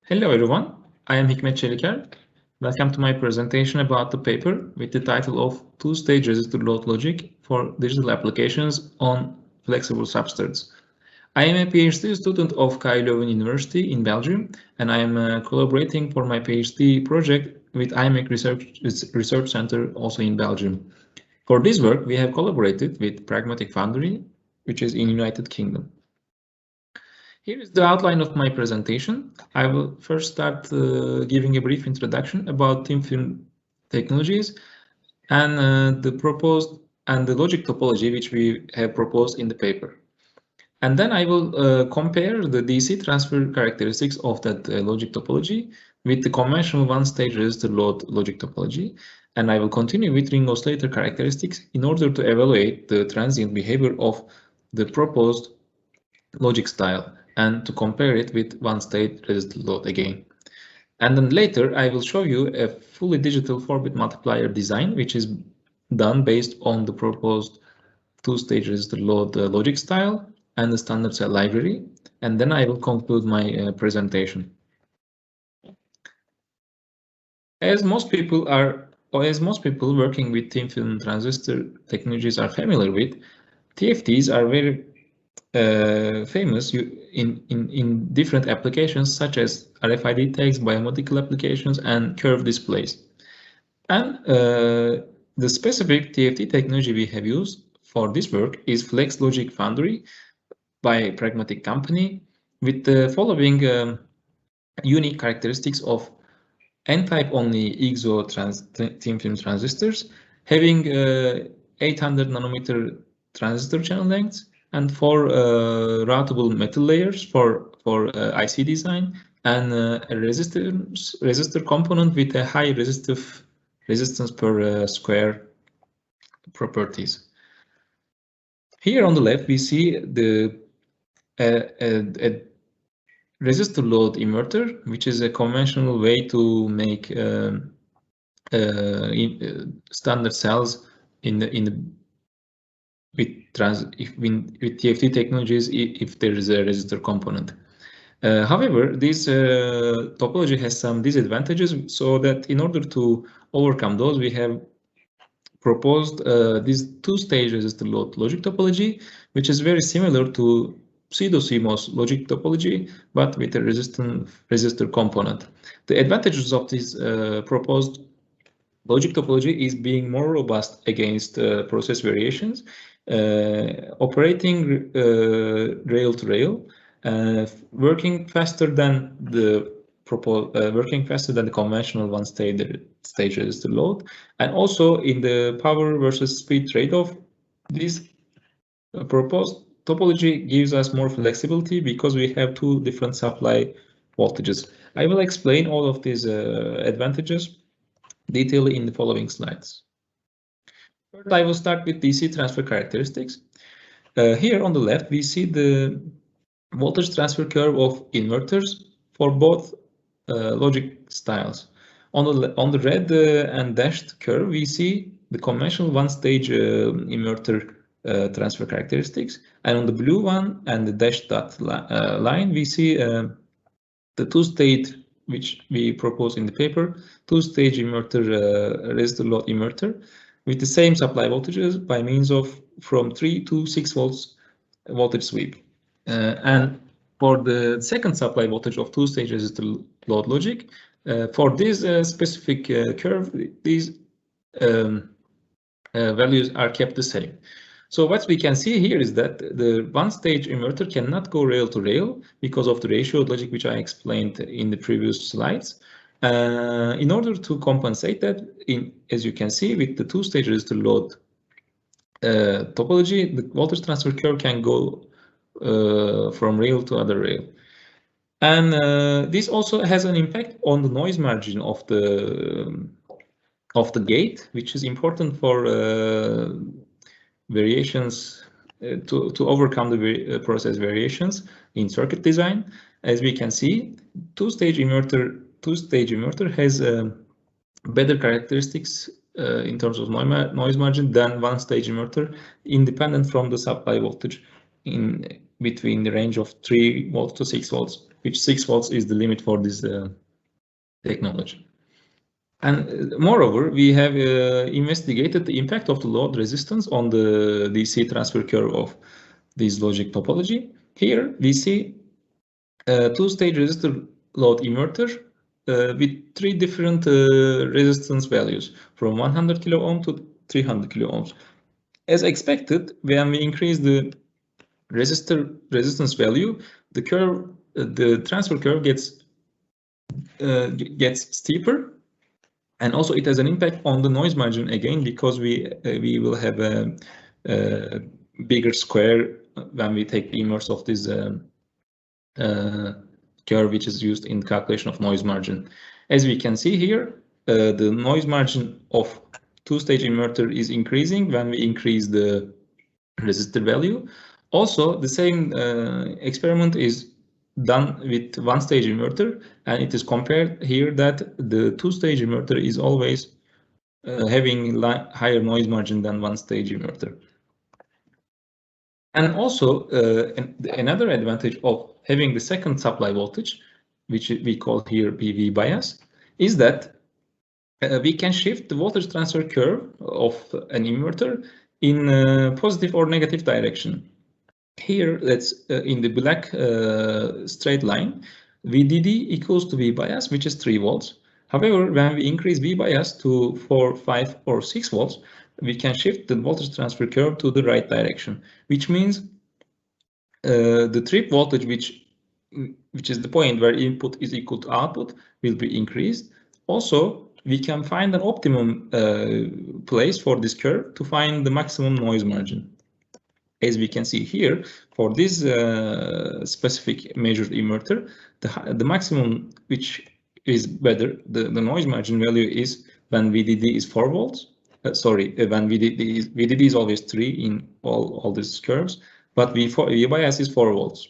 Hello everyone, I am Hikmet Çeliker. Welcome to my presentation about the paper with the title of Two-Stage Resistor-Load Logic for Digital Applications on Flexible Substrates. I am a PhD student of Leuven University in Belgium, and I am collaborating for my PhD project with imec Research Center also in Belgium. For this work, we have collaborated with Pragmatic Foundry, which is in United Kingdom. Here is the outline of my presentation. I will first start giving a brief introduction about thin film technologies and the proposed and the logic topology which we have proposed in the paper. And then I will compare the DC transfer characteristics of that logic topology with the conventional one-stage resistor-load logic topology. And I will continue with ring oscillator characteristics in order to evaluate the transient behavior of the proposed logic style and to compare it with one-stage resistor-load again. And then later I will show you a fully digital 4-bit multiplier design which is done based on the proposed two-stage resistor-load logic style and the standard cell library, and then I will conclude my presentation. As most people working with thin film transistor technologies are familiar with, TFTs are very famous in different applications such as RFID tags, biomedical applications, and curved displays. And the specific TFT technology we have used for this work is Flex Logic Foundry by Pragmatic company with the following unique characteristics of N-type only IGZO thin film transistors having 800 nanometer transistor channel lengths and 4 routable metal layers for IC design and a resistor component with a high resistance per square properties. Here on the left we see the a resistor-load inverter, which is a conventional way to make standard cells with TFT technologies if there is a resistor component. However, this topology has some disadvantages, so that in order to overcome those, we have proposed this two-stage resistor-load logic topology, which is very similar to pseudo-CMOS logic topology, but with a resistor component. The advantages of this proposed logic topology is being more robust against process variations, operating rail to rail, working faster than the conventional one-stage resistor load, and also in the power versus speed trade-off. This proposed topology gives us more flexibility because we have two different supply voltages. I will explain all of these advantages detailedly in the following slides. First, I will start with DC transfer characteristics. Here on the left, we see the voltage transfer curve of inverters for both logic styles. On the red and dashed curve, we see the conventional one-stage inverter transfer characteristics, and on the blue one and the dashed dot line, we see the two-stage, which we propose in the paper, two-stage inverter resistor-load inverter with the same supply voltages by means of from 3 to 6 volts voltage sweep. And for the second supply voltage of two-stage resistor-load logic, for this specific curve, these values are kept the same. So what we can see here is that the one-stage inverter cannot go rail to rail because of the ratio logic which I explained in the previous slides. In order to compensate that, as you can see with the two-stage resistor-load topology, the voltage transfer curve can go from rail to other rail. And this also has an impact on the noise margin of the gate, which is important for variations to overcome the process variations in circuit design. As we can see, two-stage inverter has better characteristics in terms of noise margin than one-stage inverter, independent from the supply voltage in between the range of 3 volts to 6 volts which 6 volts is the limit for this technology. And moreover, we have investigated the impact of the load resistance on the DC transfer curve of this logic topology. Here we see a two-stage resistor load inverter with 3 different resistance values from 100 kilo ohm to 300 kilo ohms. As expected, when we increase the resistor resistance value, the curve, the transfer curve gets steeper. And also it has an impact on the noise margin again, because we will have a bigger square when we take the inverse of this curve, which is used in calculation of noise margin. As we can see here, the noise margin of two-stage inverter is increasing when we increase the resistor value. Also, the same experiment is done with one-stage inverter, and it is compared here that the two-stage inverter is always having higher noise margin than one-stage inverter. And also, another advantage of having the second supply voltage, which we call here PV bias, is that we can shift the voltage transfer curve of an inverter in a positive or negative direction. Here, let's in the black straight line, VDD equals to V bias, which is 3 volts. However, when we increase V bias to 4, 5, or 6 volts, we can shift the voltage transfer curve to the right direction, which means the trip voltage, which is the point where input is equal to output, will be increased. Also, we can find an optimum place for this curve to find the maximum noise margin. As we can see here, for this specific measured inverter, the maximum, which is better, the noise margin value is when VDD is 4 volts. When VDD is always 3 in all these curves, but V bias is 4 volts.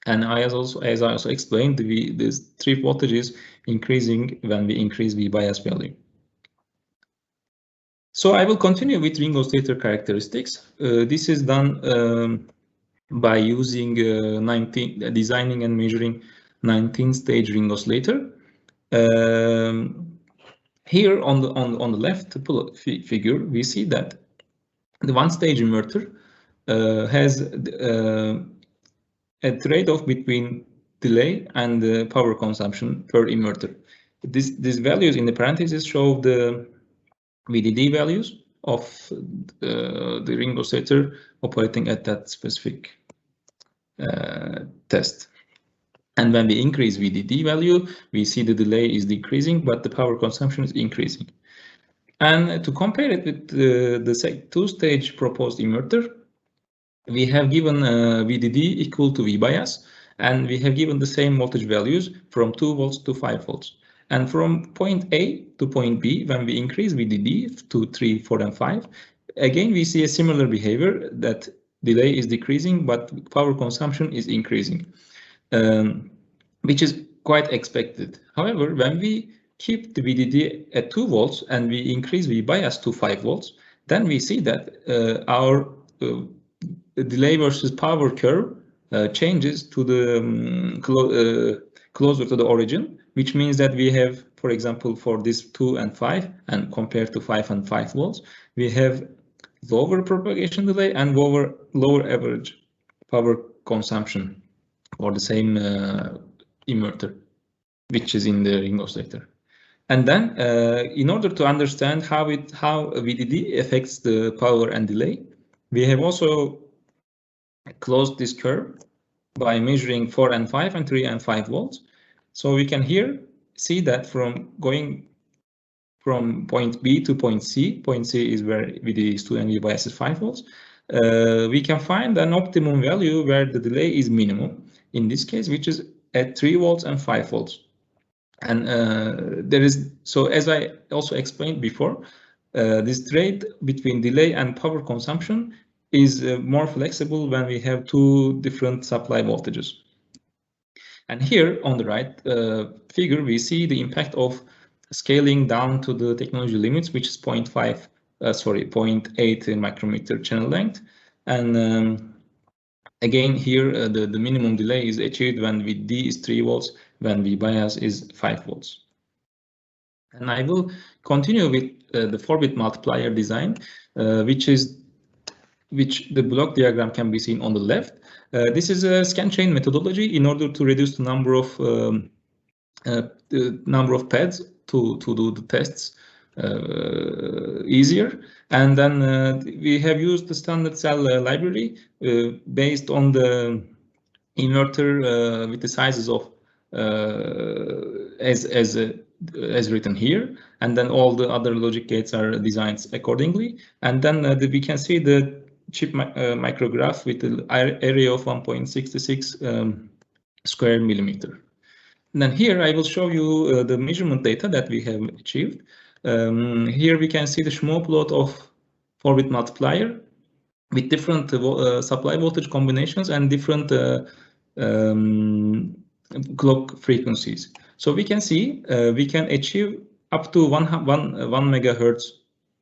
And as I also explained, this trip voltage is increasing when we increase V bias value. So I will continue with ring oscillator characteristics. This is done by using designing and measuring 19-stage ring oscillator. Here on the left figure, we see that the one-stage inverter has a trade-off between delay and power consumption per inverter. These values in the parentheses show the VDD values of the ring oscillator operating at that specific test. And when we increase VDD value, we see the delay is decreasing, but the power consumption is increasing. And to compare it with the two-stage proposed inverter, we have given VDD equal to V bias, and we have given the same voltage values from 2 volts to 5 volts. And from point A to point B, when we increase VDD to 3, 4, and 5, again, we see a similar behavior, that delay is decreasing, but power consumption is increasing, which is quite expected. However, when we keep the VDD at 2 volts and we increase V bias to 5 volts, then we see that our delay versus power curve changes to the closer to the origin, which means that we have, for example, for this 2 and 5, and compared to 5 and 5 volts, we have lower propagation delay and lower average power consumption for the same inverter, which is in the ring oscillator. And then, in order to understand how VDD affects the power and delay, we have also closed this curve by measuring 4 and 5 and 3 and 5 volts. So we can here see that from going from point B to point C is where VDD is 2 and V bias is 5 volts, we can find an optimum value where the delay is minimum, in this case, which is at 3 volts and 5 volts. And so as I also explained before, this trade between delay and power consumption is more flexible when we have 2 different supply voltages. And here on the right figure, we see the impact of scaling down to the technology limits, which is 0.8 micrometer channel length. And Again, here the minimum delay is achieved when VDD is 3 volts, when V bias is 5 volts. And I will continue with the 4-bit multiplier design, which the block diagram can be seen on the left. This is a scan chain methodology in order to reduce the number of pads to do the tests easier. And then we have used the standard cell library based on the inverter with the sizes of as written here, and then all the other logic gates are designed accordingly. And then we can see the chip micrograph with the area of 1.66 square millimeter. And then here I will show you the measurement data that we have achieved. Here we can see the Schmo plot of 4-bit multiplier with different supply voltage combinations and different clock frequencies. So we can see we can achieve up to 1 megahertz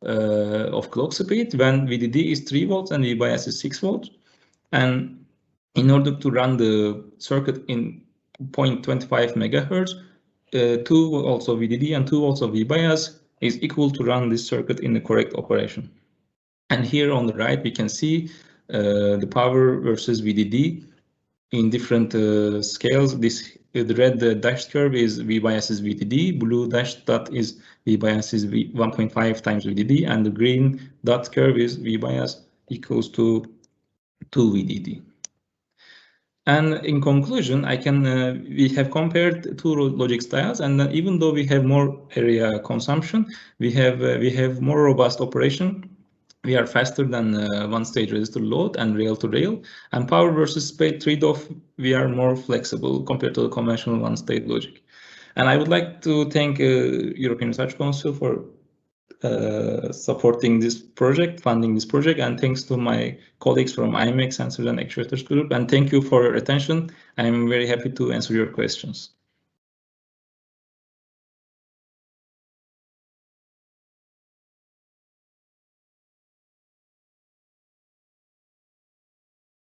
of clock speed when VDD is 3 volts and V bias is 6 volts. And in order to run the circuit in 0.25 megahertz, 2 volts of VDD and 2 volts of V bias is equal to run this circuit in the correct operation. And here on the right, we can see the power versus VDD in different scales. The red dashed curve is V bias is VDD, blue dashed dot is V bias is 1.5 times VDD, and the green dot curve is V bias equals to 2 VDD. And in conclusion, we have compared two logic styles, and even though we have more area consumption, we have more robust operation. We are faster than one-stage resistor load and rail-to-rail, and power versus speed trade-off, we are more flexible compared to the conventional one-stage logic. And I would like to thank European Research Council for supporting this project, funding this project, and thanks to my colleagues from imec Sensors and Actuators Group. And thank you for your attention. I'm very happy to answer your questions.